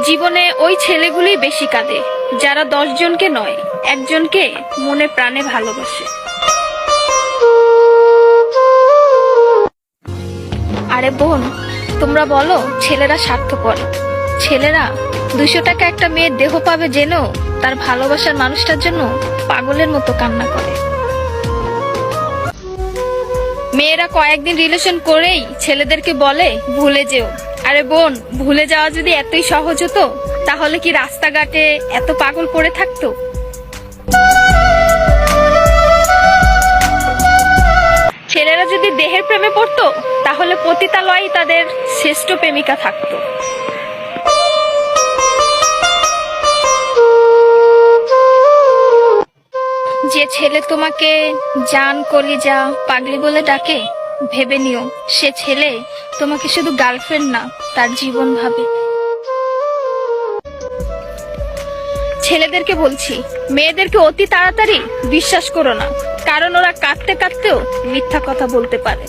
জীবনে ওই ছেলেগুলোই বেশি কাঁদে যারা 10 জনকে নয়, একজনকে মনে প্রাণে ভালোবাসে। আরে বোন, তোমরা বলো ছেলেরা স্বার্থপর। ছেলেরা 200 টাকা একটা মেয়ের দেহ পাবে জেনেও তার ভালোবাসার মানুষটার জন্য পাগলের মতো কান্না করে। মেয়েরা কয়েকদিন রিলেশন করেই ছেলেদেরকে বলে ভুলে যেও। আরে বোন, ভুলে যাওয়া যদি এতই সহজ হতো তাহলে কি রাস্তাঘাটে এত পাগল পড়ে থাকতো? ছেলেরা যদি দেহের প্রেমে পড়তো তাহলে পতিতালয়েই তাদের শ্রেষ্ঠ প্রেমিকা থাকতো। যে ছেলে তোমাকে জান, কলিজা, পাগলি বলে ডাকে, ভেবে নিও সে ছেলে তোমাকে শুধু গার্লফ্রেন্ড না, তার জীবন ভাবে। ছেলেদেরকে বলছি, মেয়েদেরকে অতি তাড়াতাড়ি বিশ্বাস করো না, কারণ ওরা কাঁদতে কাঁদতেও মিথ্যা কথা বলতে পারে।